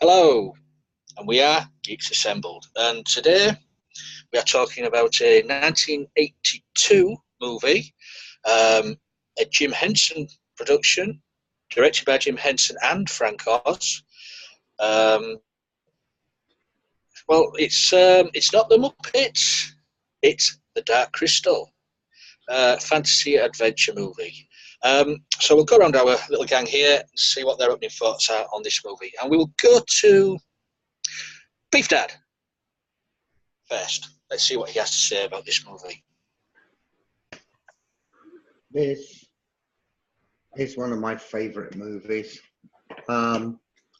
Hello, and we are Geeks Assembled. And today we are talking about a 1982 movie, a Jim Henson production, directed by Jim Henson and Frank Oz. Um, it's not the Muppets, it's the Dark Crystal, fantasy adventure movie. So we'll go around our little gang here and see what their opening thoughts are on this movie. And we will go to Beef Dad first. Let's see what he has to say about this movie. This is one of my favourite movies. I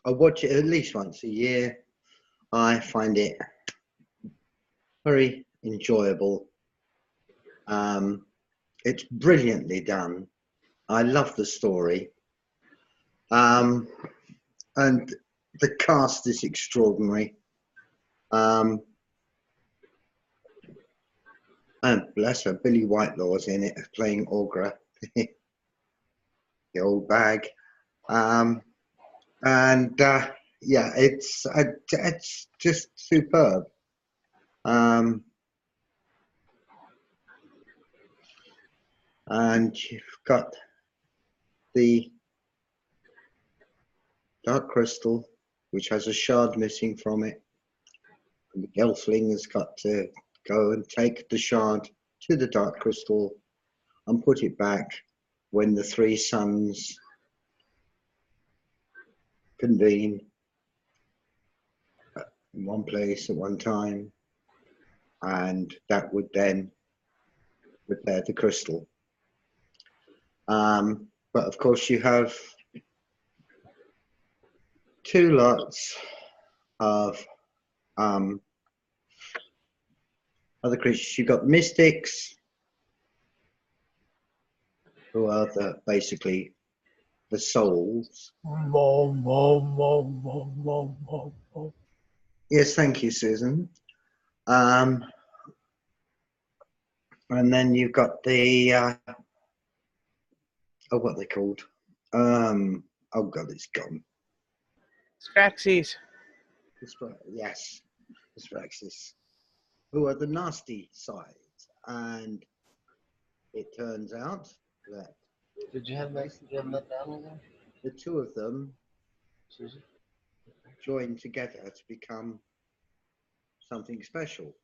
watch it at least once a year. I find it very enjoyable. It's brilliantly done. I love the story. And the cast is extraordinary. And bless her, Billy Whitelaw's in it playing Aughra, the old bag. Yeah, it's just superb. And you've got the Dark Crystal, which has a shard missing from it. And the Gelfling has got to go and take the shard to the Dark Crystal and put it back when the three sons convene in one place at one time, and that would then repair the crystal. But of course you have two lots of other creatures. You've got mystics, who are basically the souls. Yes, thank you, Susan. And then you've got the what are they called? Oh God, it's gone. Skeksis. Yes, the Skeksis, who are the nasty side, and it turns out that Did you have that down again? the two of them Susan? joined together to become something special,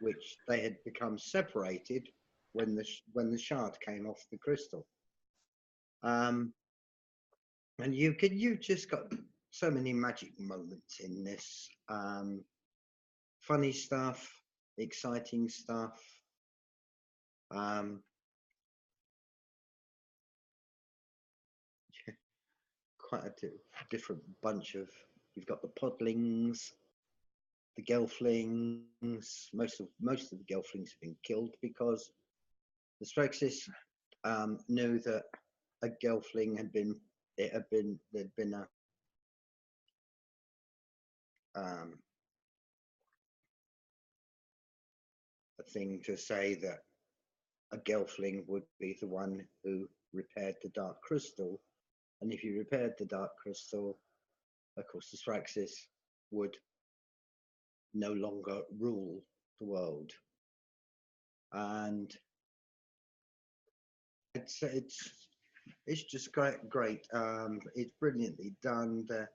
which they had become separated when the shard came off the crystal. And you've just got so many magic moments in this. Funny stuff, exciting stuff. Quite a different bunch of. You've got the Podlings, the Gelflings. Most of the Gelflings have been killed because the Skeksis knew that a Gelfling there'd been a thing to say that a Gelfling would be the one who repaired the Dark Crystal, and if you repaired the Dark Crystal, of course the Skeksis would no longer rule the world. And it's just great. It's brilliantly done. The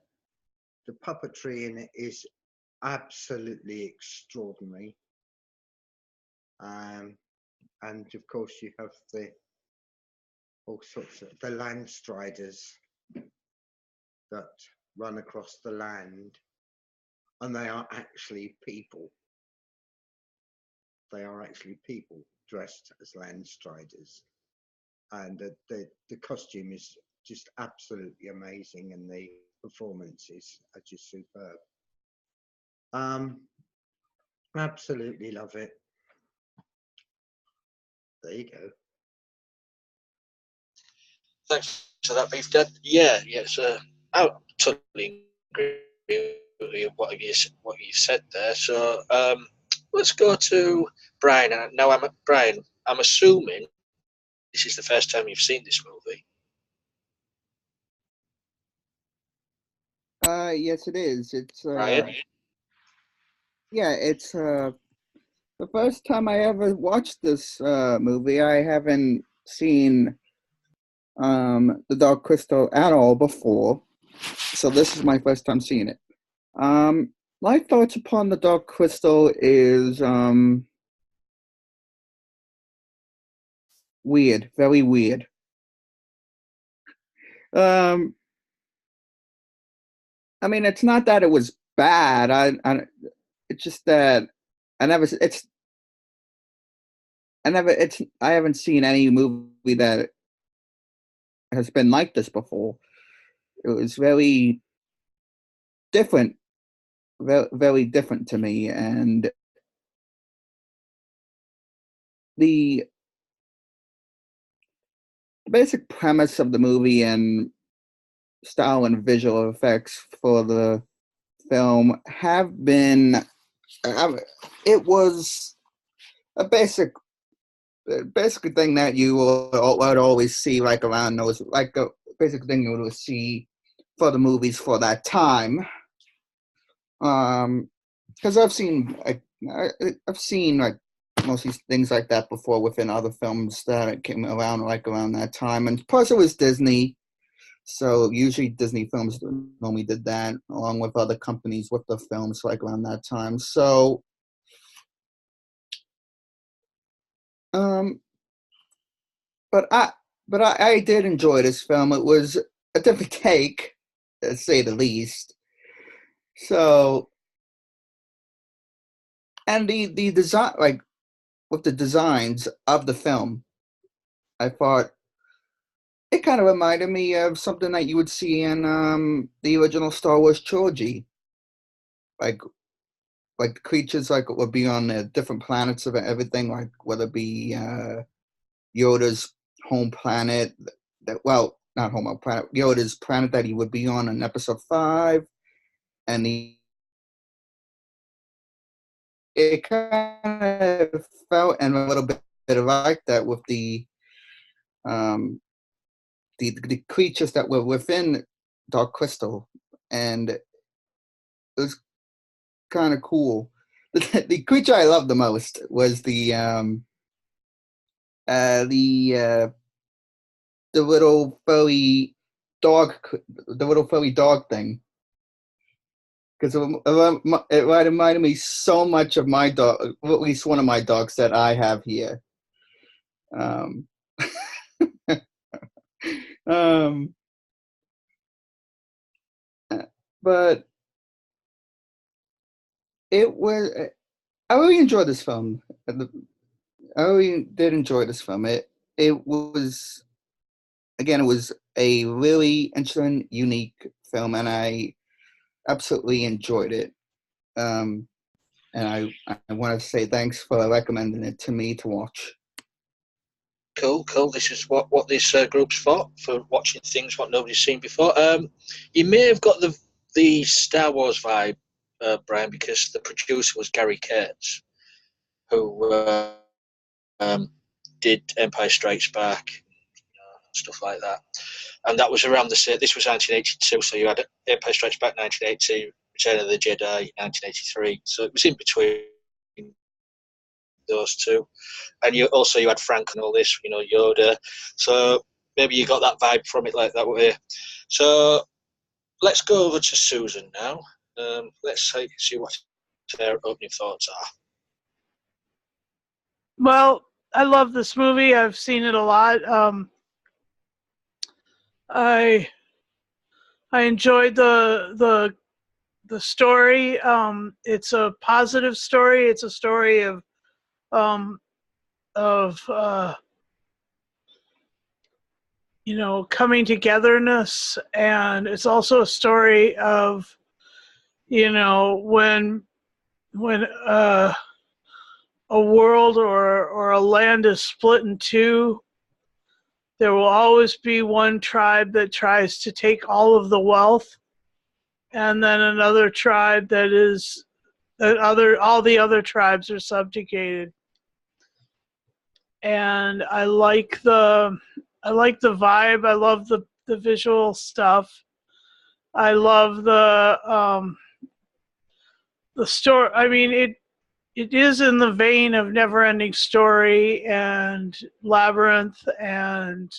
puppetry in it is absolutely extraordinary. And of course you have all sorts of the land striders that run across the land, and they are actually people. They are actually people dressed as land striders, and the costume is just absolutely amazing, and the performances are just superb. Absolutely love it. There you go. Thanks for that, Beef Dad. Yeah, I totally agree with what you said there. So let's go to Brian. Now, Brian, I'm assuming this is the first time you've seen this movie. Yes, it is. It's Ryan? yeah, it's the first time I ever watched this movie. I haven't seen The Dark Crystal at all before, so this is my first time seeing it. My thoughts upon The Dark Crystal is weird, very weird. Um, I mean, it's not that it was bad. It's just that I never. It's I never. It's I haven't seen any movie that has been like this before. It was very different, very, very different to me, and the basic premise of the movie and style and visual effects for the film have been. It was a basic thing that you would always see like around those, like a basic thing you would see for the movies for that time. Because I've seen like mostly things like that before within other films that came around like around that time, and plus it was Disney, so usually Disney films normally did that along with other companies with the films like around that time. So, um, but I did enjoy this film. It was a different take, to say the least. So, and the design, like with the designs of the film, I thought it kind of reminded me of something that you would see in the original Star Wars trilogy, like the creatures like would be on the different planets of everything, like whether it be Yoda's home planet, that well, not home planet, Yoda's planet that he would be on in Episode 5, and it kind of felt and a little bit like that with um the creatures that were within Dark Crystal, and it was kind of cool. The creature I loved the most was uh, the uh, the little furry dog, the little furry dog thing, because it reminded me so much of my dog, at least one of my dogs that I have here. Um, um, but it was. I really enjoyed this film. I really did enjoy this film. It was, again, it was a really interesting, unique film, and I absolutely enjoyed it. Um, and I want to say thanks for recommending it to me to watch. Cool. This is what this group's for watching things what nobody's seen before. You may have got the Star Wars vibe, Brian, because the producer was Gary Kurtz, who did Empire Strikes Back, stuff like that. And that was around the same. This was 1982, so you had Empire Strikes Back 1982, Return of the Jedi 1983. So it was in between those two. And you had Frank and all this, Yoda. So maybe you got that vibe from it like that way. So let's go over to Susan now. Let's see what her opening thoughts are. Well, I love this movie. I've seen it a lot. I enjoyed the story. It's a positive story. It's a story of um, coming togetherness, and it's also a story of when a world or a land is split in two, there will always be one tribe that tries to take all of the wealth, and then another tribe all the other tribes are subjugated. And I like the vibe. I love the visual stuff. I love the story. I mean, it is in the vein of Neverending Story and Labyrinth and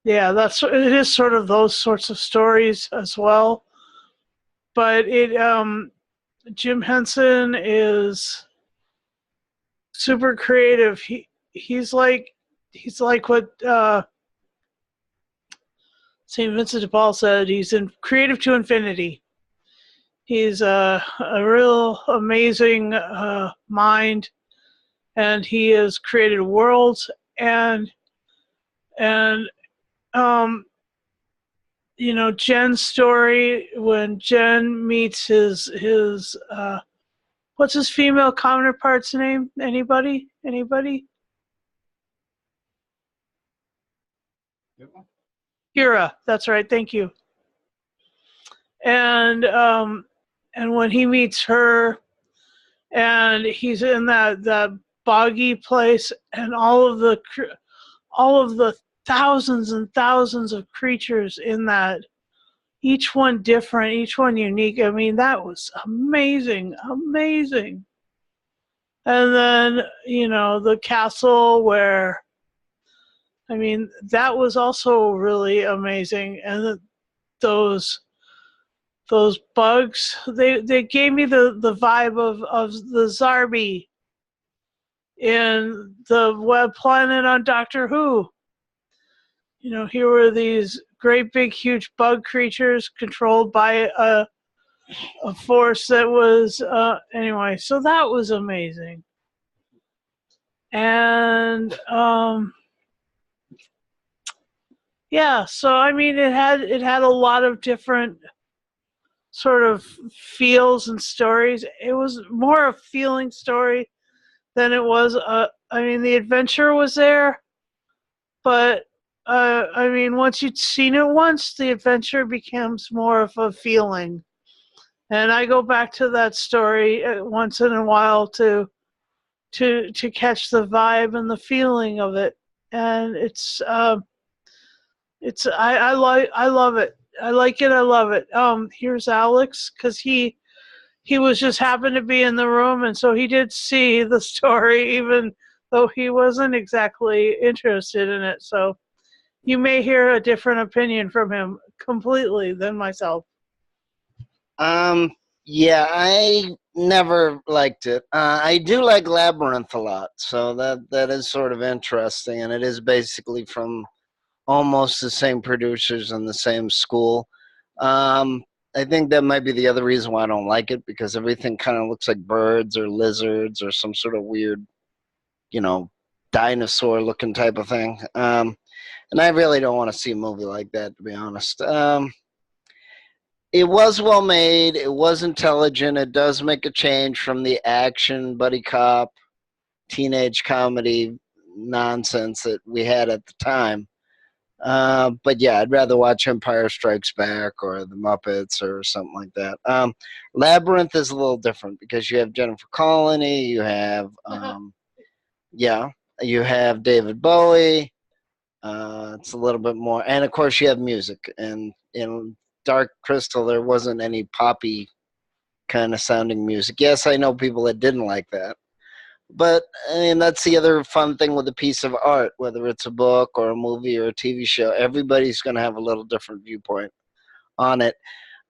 yeah, it is sort of those sorts of stories as well. But Jim Henson is super creative. He's like what St. Vincent de Paul said. He's in creative to infinity. He's a real amazing mind, and he has created worlds and Jen's story when Jen meets his what's his female counterpart's name? Anybody? Kira. That's right. Thank you. And when he meets her, and he's in that boggy place, and all of the thousands and thousands of creatures in that, each one different, each one unique. I mean, that was amazing. And then, the castle where, I mean, that was also really amazing. And those bugs, they gave me the vibe of the Zarbi in the web planet on Doctor Who. Here were these great big huge bug creatures controlled by a force that was anyway. So that was amazing. And yeah, so I mean, it had a lot of different sort of feels and stories. It was more a feeling story than it was I mean, the adventure was there, but I mean, once you'd seen it once, the adventure becomes more of a feeling. And I go back to that story once in a while to catch the vibe and the feeling of it. And I love it. I like it. I love it. Here's Alex, because he was just happened to be in the room, and so he did see the story, even though he wasn't exactly interested in it. So you may hear a different opinion from him completely than myself. Yeah, I never liked it. I do like Labyrinth a lot, so that is sort of interesting, and it is basically from almost the same producers and the same school. I think that might be the other reason why I don't like it, because everything kind of looks like birds or lizards or some sort of weird, dinosaur-looking type of thing. And I really don't want to see a movie like that, to be honest. It was well made. It was intelligent. It does make a change from the action, buddy cop, teenage comedy nonsense that we had at the time. But yeah, I'd rather watch Empire Strikes Back or The Muppets or something like that. Labyrinth is a little different because you have Jennifer Connelly, you have you have David Bowie. It's a little bit more, and of course you have music. And in Dark Crystal, there wasn't any poppy kind of sounding music. Yes, I know people that didn't like that. But, I mean, that's the other fun thing with a piece of art, whether it's a book or a movie or a TV show. Everybody's going to have a little different viewpoint on it.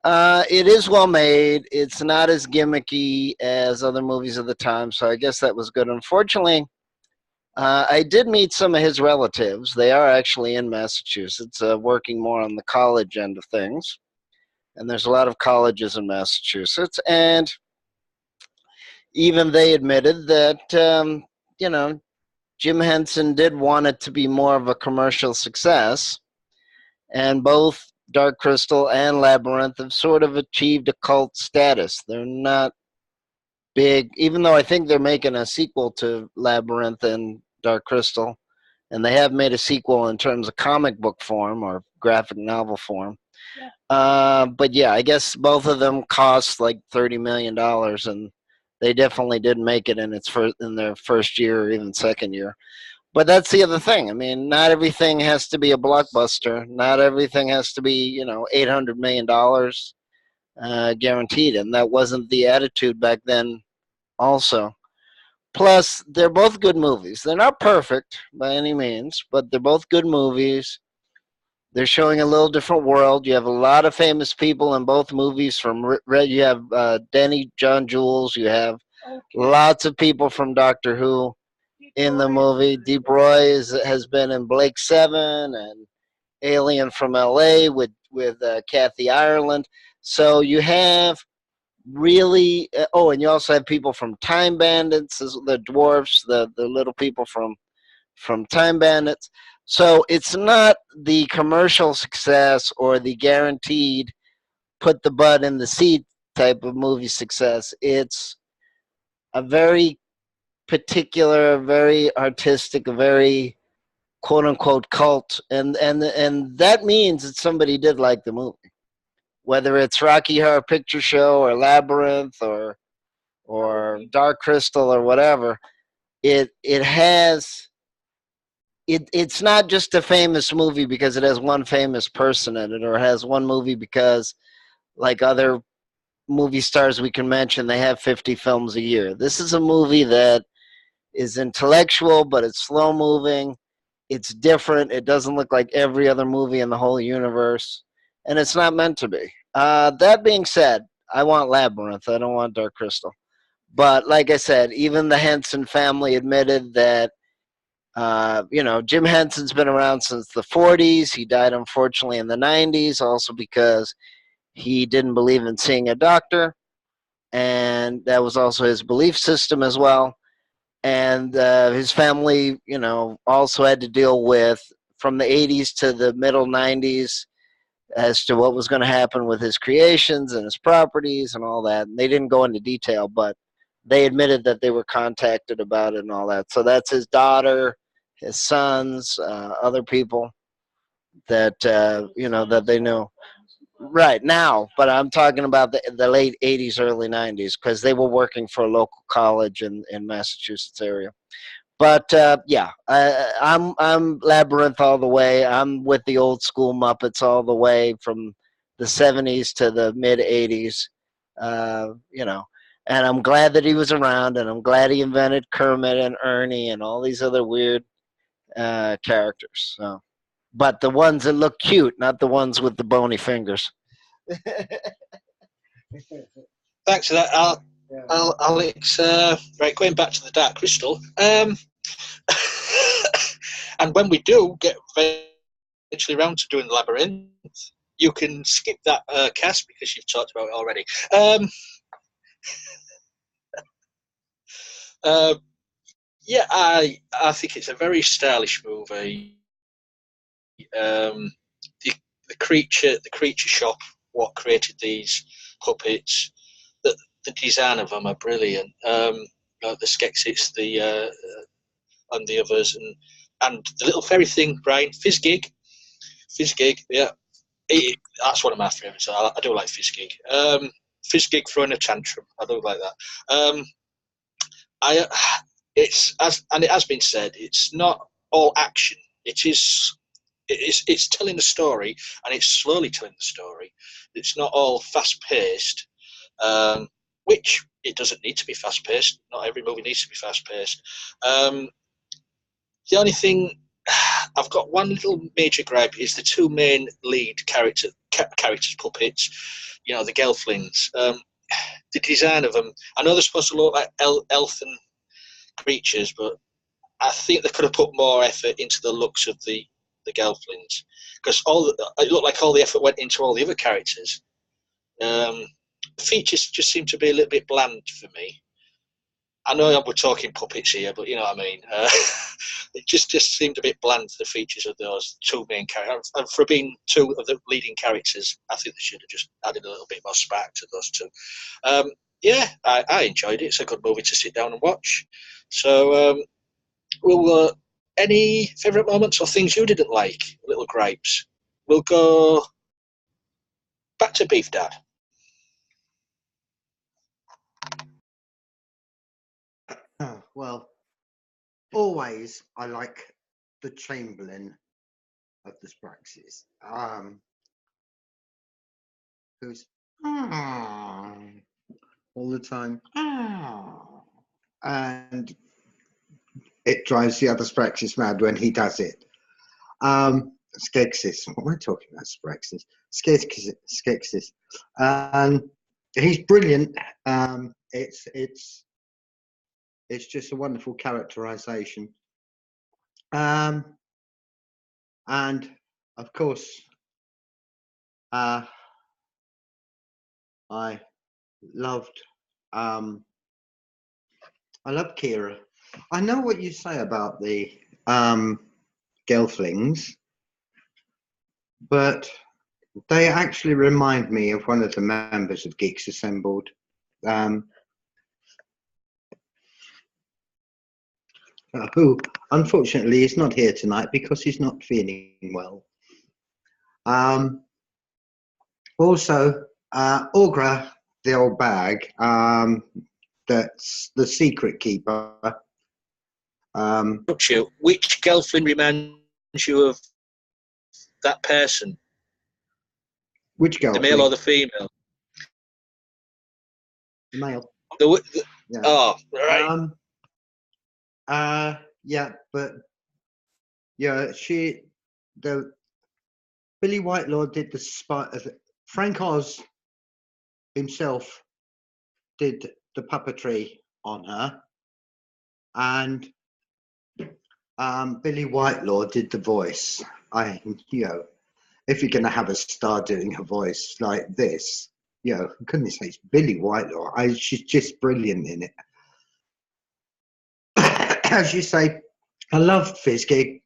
It is well made. It's not as gimmicky as other movies of the time, so I guess that was good. Unfortunately, I did meet some of his relatives. They are actually in Massachusetts, working more on the college end of things. And there's a lot of colleges in Massachusetts. And even they admitted that, Jim Henson did want it to be more of a commercial success. And both Dark Crystal and Labyrinth have sort of achieved a cult status. They're not big, even though I think they're making a sequel to Labyrinth and Dark Crystal. And they have made a sequel in terms of comic book form or graphic novel form. Yeah. But yeah, I guess both of them cost like $30 million, and they definitely didn't make it in their first year or even second year. But that's the other thing. I mean, not everything has to be a blockbuster. Not everything has to be, $800 million guaranteed. And that wasn't the attitude back then, also. Plus, they're both good movies. They're not perfect by any means, but they're both good movies. They're showing a little different world. You have a lot of famous people in both movies. You have Denny John Jules. You have lots of people from Doctor Who in the movie. Deep Roy has been in Blake Seven and Alien from L.A. with Kathy Ireland. So you have really. And you also have people from Time Bandits, the dwarfs, the little people from Time Bandits. So it's not the commercial success or the guaranteed put the butt in the seat type of movie success. It's a very particular, very artistic, a very quote unquote cult, and that means that somebody did like the movie, whether it's Rocky Horror Picture Show or Labyrinth or Dark Crystal or whatever. It's not just a famous movie because it has one famous person in it, or it has one movie because, like other movie stars we can mention, they have 50 films a year. This is a movie that is intellectual, but it's slow moving. It's different. It doesn't look like every other movie in the whole universe, and it's not meant to be. That being said, I want Labyrinth. I don't want Dark Crystal. But like I said, even the Henson family admitted that Jim Henson's been around since the 40s. He died, unfortunately, in the 90s, also because he didn't believe in seeing a doctor. And that was also his belief system as well. And his family, also had to deal with, from the 80s to the middle 90s, as to what was going to happen with his creations and his properties and all that. And they didn't go into detail, but they admitted that they were contacted about it and all that. So that's his daughter, his sons, other people that that they knew right now. But I'm talking about the late 80s, early 90s, because they were working for a local college in Massachusetts area. But I'm Labyrinth all the way. I'm with the old school Muppets all the way from the 70s to the mid 80s. And I'm glad that he was around, and I'm glad he invented Kermit and Ernie and all these other weird characters. So, but the ones that look cute, not the ones with the bony fingers. Thanks for that, Alex. Right, going back to the Dark Crystal. And when we do get eventually around to doing the Labyrinth, you can skip that cast because you've talked about it already. I think it's a very stylish movie. The creature shop, what created these puppets, the design of them are brilliant. The Skeksis, and the others, and the little fairy thing, Brian, Fizzgig, yeah, that's one of my favourites. I do like Fizzgig. Fizzgig throwing a tantrum, I do like that. And it has been said, it's not all action. It's telling the story, and it's slowly telling the story. It's not all fast paced, which it doesn't need to be fast paced. Not every movie needs to be fast paced. The only thing, I've got one little major gripe, is the two main lead characters puppets. The Gelflings. The design of them. I know they're supposed to look like elfin creatures, but I think they could have put more effort into the looks of the Gelflings, because it looked like all the effort went into all the other characters. Features just seem to be a little bit bland for me. I know we're talking puppets here, but you know what I mean. It just seemed a bit bland, the features of those two main characters. And for being two of the leading characters, I think they should have just added a little bit more spark to those two. I enjoyed it. It's a good movie to sit down and watch. So, any favourite moments or things you didn't like? Little gripes. We'll go back to Beef Dad. Well, always I like the Chamberlain of the Skeksis, who's all the time, and it drives the other Skeksis mad when he does it. Skeksis, what am I talking about? Skeksis. He's brilliant. It's just a wonderful characterization. And of course, I loved Kira. I know what you say about the Gelflings, but they actually remind me of one of the members of Geeks Assembled. Who unfortunately is not here tonight because he's not feeling well. Also, Augra, the old bag, that's the secret keeper. Which Gelfling reminds you of that person? Which Gelfling? The male or the female? The male. Yeah. Oh, right. Yeah, but yeah, Billy Whitelaw did the spot. Frank Oz himself did the puppetry on her, and Billy Whitelaw did the voice. If you're going to have a star doing a voice like this, goodness sakes, Billy Whitelaw. She's just brilliant in it. As you say, I loved Fizzgig.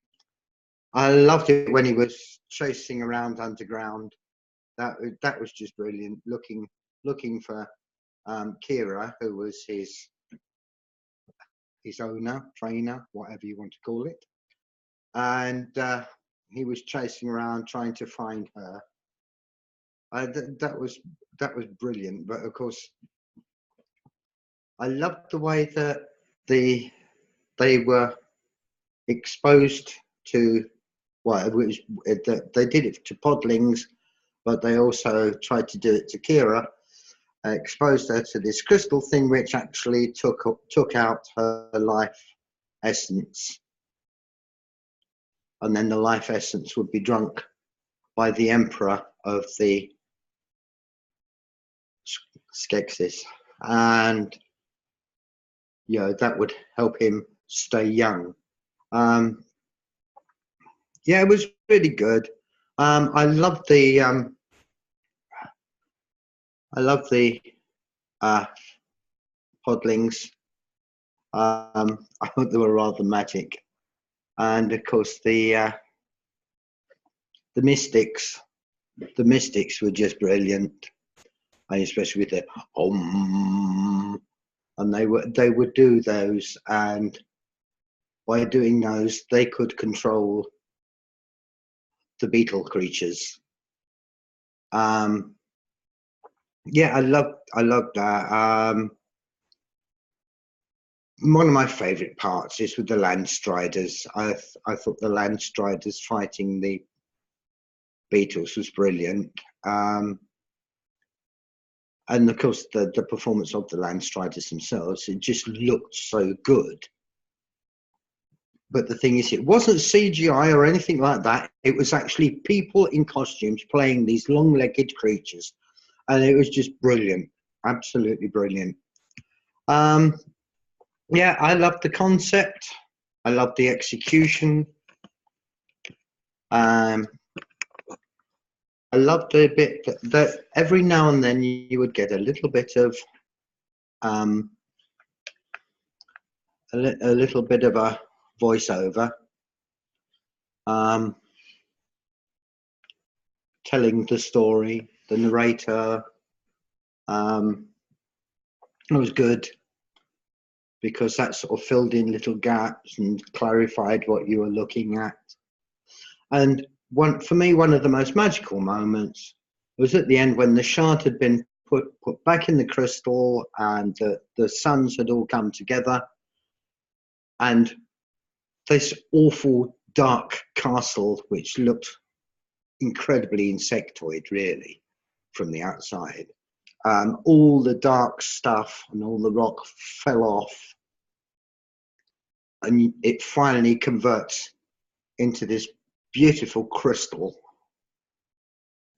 I loved it when he was chasing around underground. That was just brilliant. Looking for Kira, who was his owner, trainer, whatever you want to call it, and he was chasing around trying to find her. That was brilliant. But of course, I loved the way that they were exposed to they did it to podlings, but they also tried to do it to Kira, exposed her to this crystal thing which actually took out her life essence, and then the life essence would be drunk by the emperor of the Skeksis, and that would help him stay young. Yeah, it was really good. I love the podlings. I thought they were rather magic, and of course the mystics. The mystics were just brilliant, and especially with the and they would do those, and by doing those, they could control the beetle creatures. Yeah, I loved that. One of my favourite parts is with the Landstriders. I thought the Landstriders fighting the beetles was brilliant. And of course, the performance of the Landstriders themselves, it just looked so good. But the thing is, it wasn't CGI or anything like that. It was actually people in costumes playing these long-legged creatures. And it was just brilliant. Absolutely brilliant. Yeah, I loved the concept. I loved the execution. I loved the bit that every now and then you would get a little bit of a little bit of a voiceover, telling the story. The narrator, it was good because that sort of filled in little gaps and clarified what you were looking at. And for me, one of the most magical moments was at the end when the shard had been put back in the crystal and the suns had all come together, and this awful dark castle, which looked incredibly insectoid, really, from the outside. All the dark stuff and all the rock fell off, and it finally converts into this beautiful crystal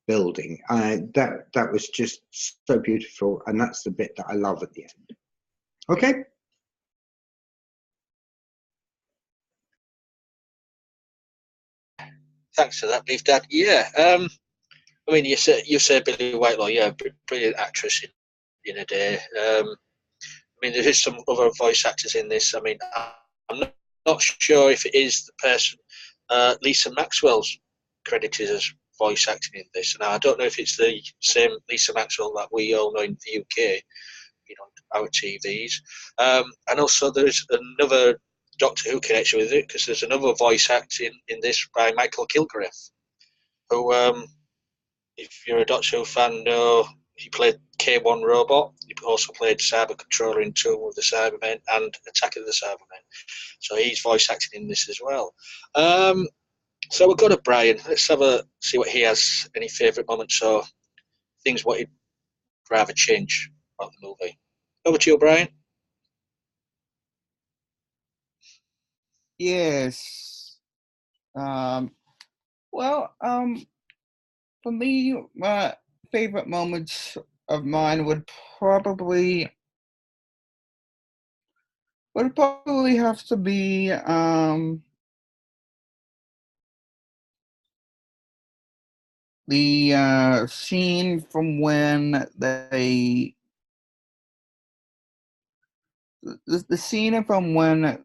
building. That was just so beautiful, and that's the bit that I love at the end. Okay. Thanks for that, Beef Dad. Yeah, I mean, you say Billy Whitelaw, yeah, brilliant actress in a day. I mean, there is some other voice actors in this. I mean, I'm not sure if it is the person Lisa Maxwell's credited as voice acting in this. Now, I don't know if it's the same Lisa Maxwell that we all know in the UK, our TVs. And also, there's another Doctor Who connection with it, because there's another voice acting in this by Michael Kilgariff, who, if you're a Doctor Who fan, know he played K1 Robot. He also played Cyber Controller in Tomb of the Cybermen and Attack of the Cybermen. So he's voice acting in this as well. So we'll go to Brian. Let's see what he has. Any favourite moments or things what he'd rather change about the movie. Over to you, Brian. Yes. Well, for me, my favorite moments of mine would probably have to be the scene from when the scene from when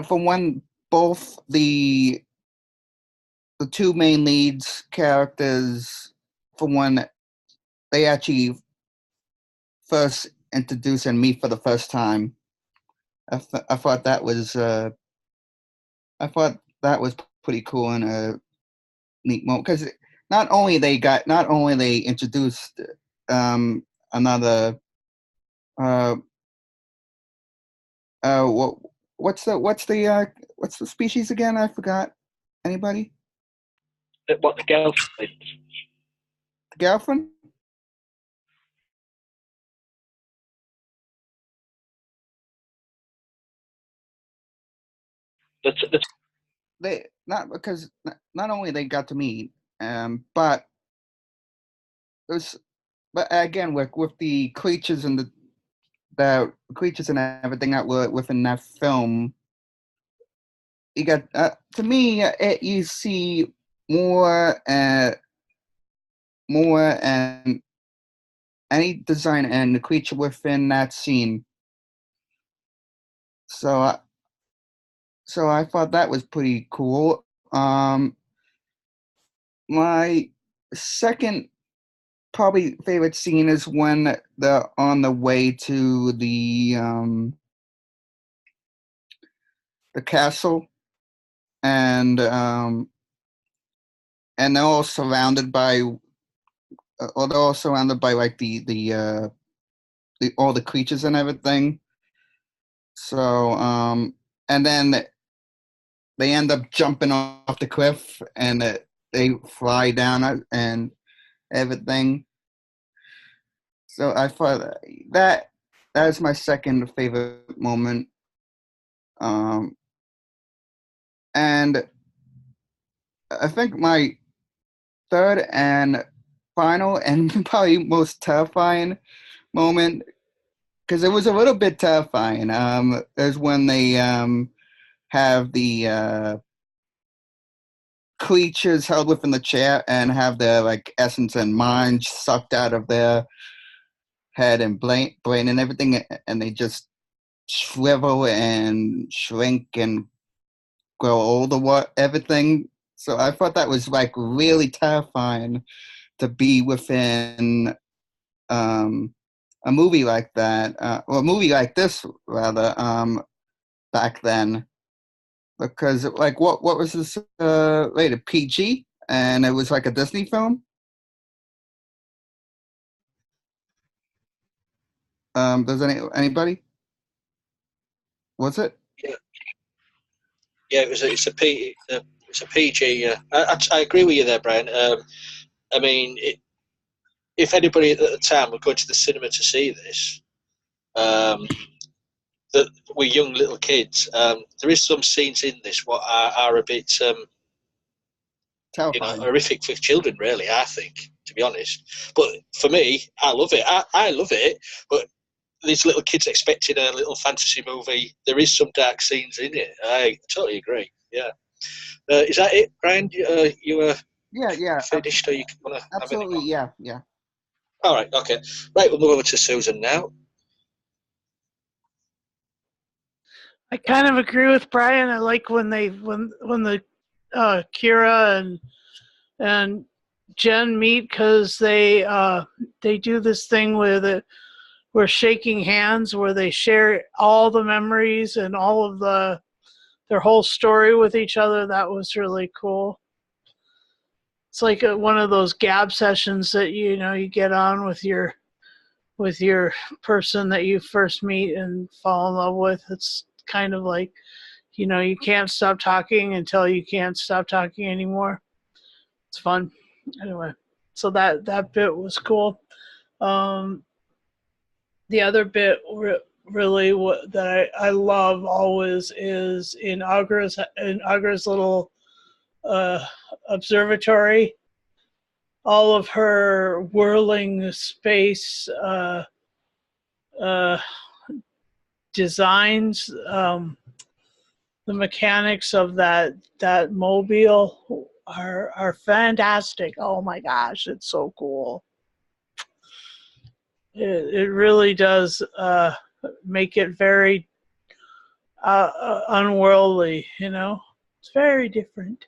when both the two main leads characters, from when they actually first introduce and meet for the first time. I thought that was pretty cool and a neat moment, because not only they introduced another what's the species again? I forgot. Anybody? What, the Gelflings? The Gelfling? They not because not only they got to meet, but it was, but again with the creatures and the creatures and everything that were within that film, you got to me you see more and any design and the creature within that scene. So I thought that was pretty cool. My second probably favorite scene is when they're on the way to the castle, and they're all surrounded by like the all the creatures and everything. So and then they end up jumping off the cliff, and they fly down and everything. So I thought that is my second favorite moment. And I think my third and final and probably most terrifying moment, because it was a little bit terrifying, is when they have the creatures held within the chair and have their like essence and mind sucked out of their head and brain and everything, and they just shrivel and shrink and grow old or what everything. So I thought that was like really terrifying to be within a movie like that, or a movie like this rather, back then, because like what was this rated PG, and it was like a Disney film. Does anybody? Was it? Yeah, yeah. It's a PG. Yeah, I agree with you there, Brian. I mean, if anybody at the time were going to the cinema to see this, um, that we're young little kids. There is some scenes in this what are a bit, Terrifying. horrific for children. Really, I think, to be honest. But for me, I love it. I love it. But these little kids expecting a little fantasy movie. There is some dark scenes in it. I totally agree. Yeah. Is that it, Brian? You were Yeah. finished, or you want to have any Absolutely. more? Yeah. All right. Okay. Right. We'll move over to Susan now. I kind of agree with Brian. I like when the Kira and Jen meet, because they do this thing where we're shaking hands, where they share all the memories and all of their whole story with each other. That was really cool. It's like one of those gab sessions that you get on with your person that you first meet and fall in love with. It's kind of like, you can't stop talking until you can't stop talking anymore. It's fun. Anyway, so that bit was cool. The other bit really that I love always is in Agra's little observatory. All of her whirling space uh, designs, the mechanics of that mobile are fantastic. Oh my gosh, it's so cool. It really does make it very unworldly. It's very different.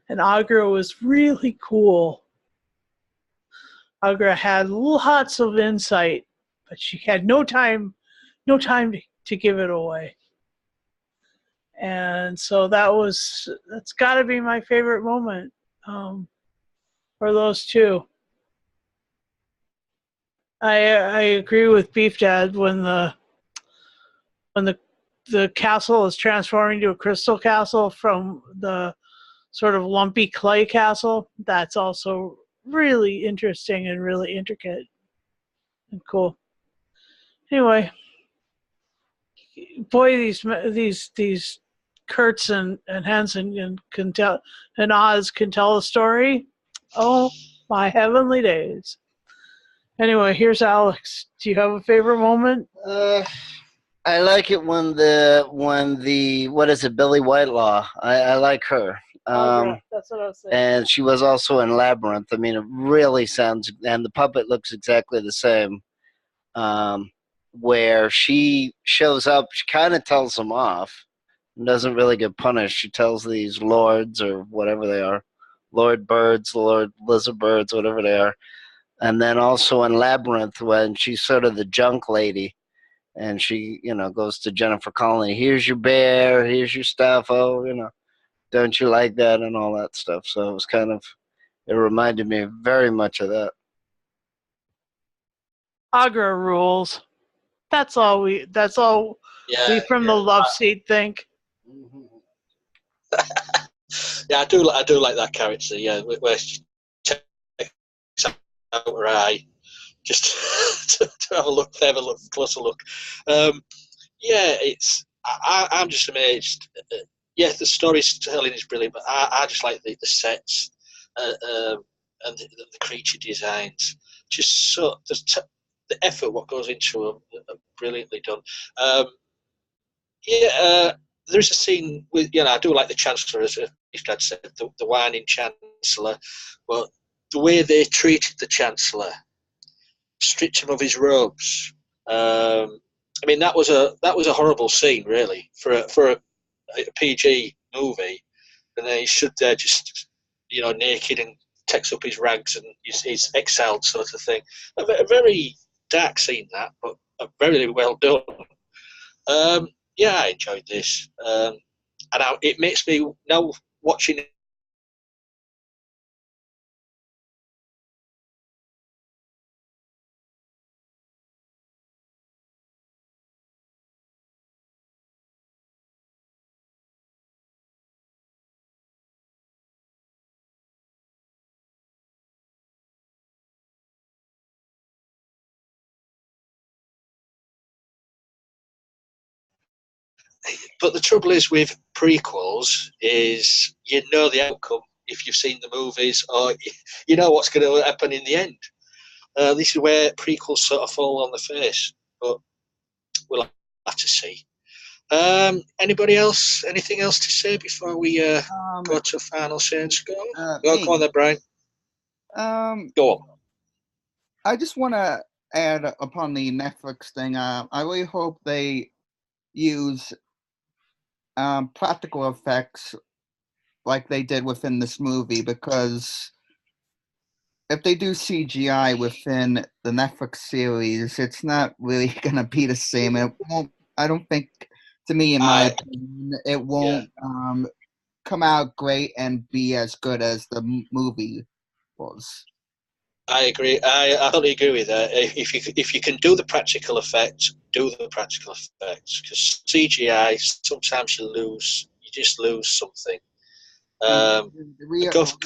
And Agra was really cool. Agra had lots of insight, but she had no time to give it away. And so that's got to be my favorite moment for those two. I agree with Beef Dad when the castle is transforming to a crystal castle from the sort of lumpy clay castle. That's also really interesting and really intricate and cool. Anyway, boy, these Kurtz and Hansen can tell, and Oz can tell a story. Oh my heavenly days! Anyway, here's Alex. Do you have a favorite moment? I like it when the what is it, Billy Whitelaw. I like her. That's what I was saying. And she was also in Labyrinth. I mean, it really sounds, and the puppet looks exactly the same. Where she shows up, she kind of tells them off and doesn't really get punished. She tells these lords or whatever they are, Lord Birds, Lord Lizard Birds, whatever they are. And then also in Labyrinth, when she's sort of the junk lady, and she, goes to Jennifer Connelly, here's your bear, here's your stuff, oh, don't you like that, and all that stuff. So it was it reminded me very much of that. Agra rules. That's all we from the love seat think. Yeah, I do like that character. Yeah, where she checks out her eye just to have a closer look. Yeah, I'm just amazed. Yeah, the storytelling is brilliant, but I just like the sets and the creature designs. Just the effort what goes into them are brilliantly done. There's a scene with, I do like the Chancellor, as if Dad said, the whining Chancellor, but the way they treated the Chancellor, stripped him of his robes. I mean, that was a horrible scene, really, for a PG movie, and then he stood there just, naked and takes up his rags and he's exiled, sort of thing. A very dark scene, that, but very well done. Yeah, I enjoyed this, and it makes me now watching But the trouble is with prequels is you know the outcome if you've seen the movies, or you know what's going to happen in the end. This is where prequels sort of fall on the face, but we'll have to see. Anybody else? Anything else to say before we go to final say and score? Go on then, Brian. Go on. I just want to add upon the Netflix thing. I really hope they use practical effects like they did within this movie, because if they do CGI within the Netflix series, it's not really going to be the same. It won't. I don't think, to me, in my opinion, it won't come out great and be as good as the movie was. I agree. I totally agree with that. If you can do the practical effects, do the practical effects, because CGI sometimes you just lose something. Go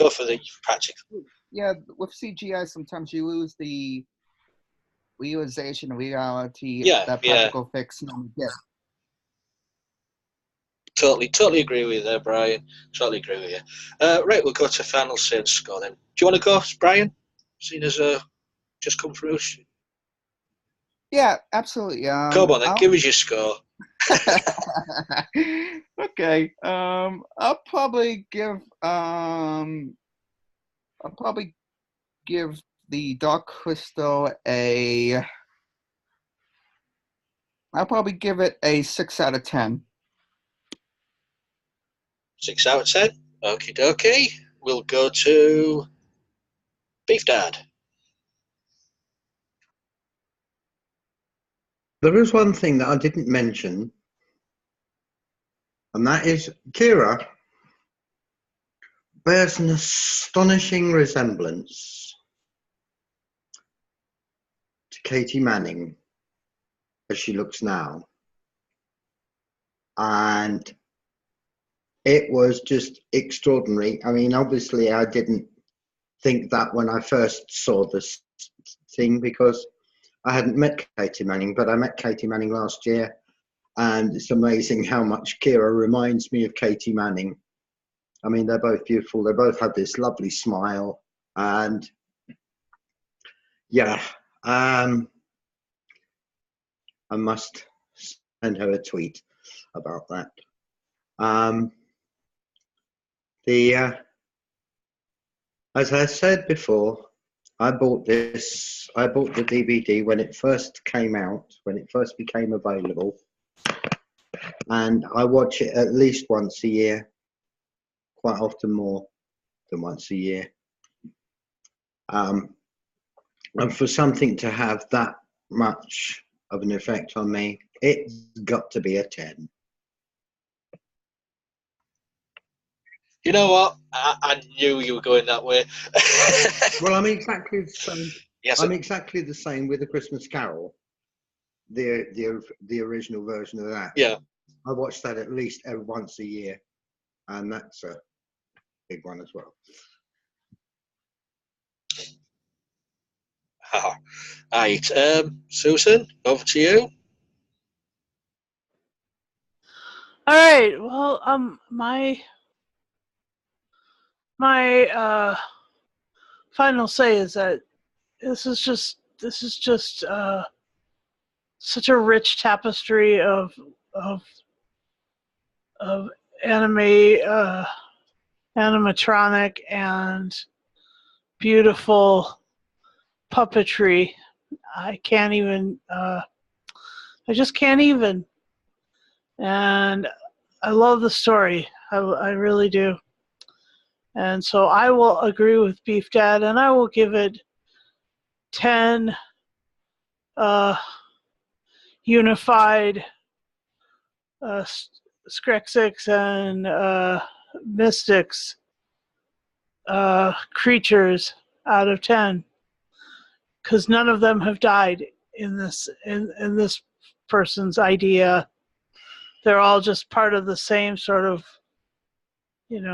for the practical. Yeah, with CGI, sometimes you lose the realization, reality that practical effects normally get. Totally agree with you there, Brian. Totally agree with you. Right, we'll go to final say and score then. Do you want to go, Brian? Seeing as just come through. Yeah, absolutely. Come on then, give us your score. Okay. I'll probably give the Dark Crystal I'll probably give it a 6 out of 10. 6 out of 10. Okie dokie. We'll go to Beef Dad. There is one thing that I didn't mention, and that is Kira bears an astonishing resemblance to Katie Manning as she looks now. And it was just extraordinary. I mean, obviously, I didn't think that when I first saw this thing, because I hadn't met Katie Manning, but I met Katie Manning last year, and it's amazing how much Kira reminds me of Katie Manning. I mean, they're both beautiful. They both have this lovely smile, and yeah, I must send her a tweet about that. As I said before, I bought the DVD when it first came out, when it first became available, and I watch it at least once a year, quite often more than once a year. And for something to have that much of an effect on me, it's got to be a 10. You know what? I knew you were going that way. Well, I'm exactly the same. Yes, I'm exactly the same with A Christmas Carol, the original version of that. Yeah. I watch that at least once a year, and that's a big one as well. Right, Susan, over to you. All right. Well, my final say is that this is just such a rich tapestry of anime, animatronic, and beautiful puppetry. I can't even. I just can't even. And I love the story. I really do. And so I will agree with Beef Dad, and I will give it 10 unified Skeksis and mystics creatures out of 10, because none of them have died in this person's idea. They're all just part of the same sort of,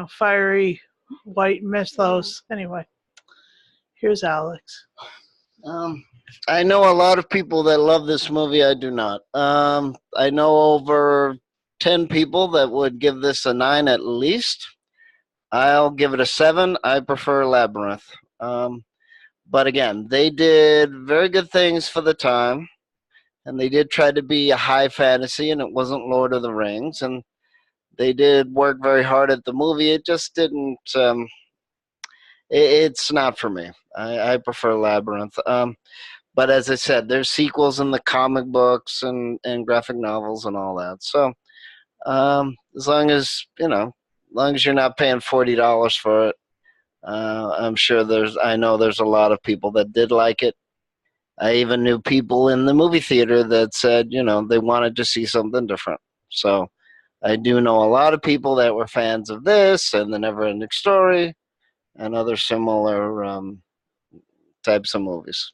fiery white mythos. Anyway, here's Alex. I know a lot of people that love this movie. I do not. I know over 10 people that would give this a 9 at least, I'll give it a 7. I prefer Labyrinth. But again, they did very good things for the time, and they did try to be a high fantasy, and it wasn't Lord of the Rings, and they did work very hard at the movie. It just didn't. It's not for me. I prefer Labyrinth. But as I said, there's sequels in the comic books and graphic novels and all that. So as long as you're not paying $40 for it, I'm sure I know there's a lot of people that did like it. I even knew people in the movie theater that said, they wanted to see something different. So I do know a lot of people that were fans of this and the Neverending Story and other similar types of movies.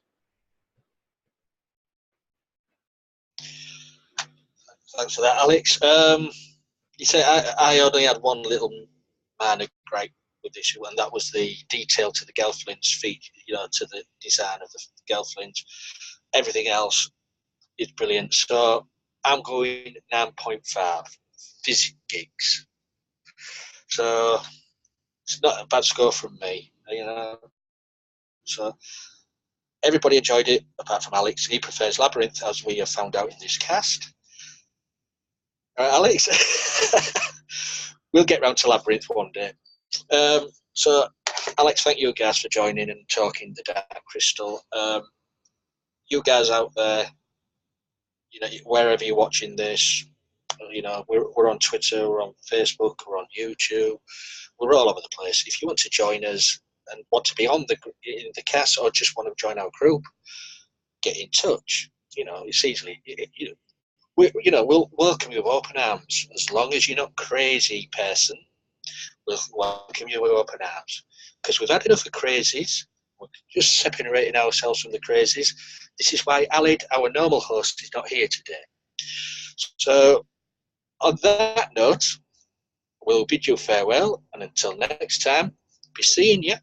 Thanks for that, Alex. You say I only had one little minor gripe with this, and that was the detail to the Gelflings' feet, to the design of the Gelflings. Everything else is brilliant. So I'm going 9.5 physics. So it's not a bad score from me, So everybody enjoyed it, apart from Alex. He prefers Labyrinth, as we have found out in this cast. All right, Alex? We'll get round to Labyrinth one day. So, Alex, thank you guys for joining and talking the Dark Crystal. You guys out there, wherever you're watching this, we're on Twitter, we're on Facebook, we're on YouTube, we're all over the place. If you want to join us and want to be in the cast or just want to join our group, get in touch. It's easily. We'll welcome you with open arms as long as you're not crazy person. We'll welcome you with open arms because we've had enough of crazies. We're just separating ourselves from the crazies. This is why Alid, our normal host, is not here today. So, on that note, we'll bid you farewell, and until next time, be seeing you.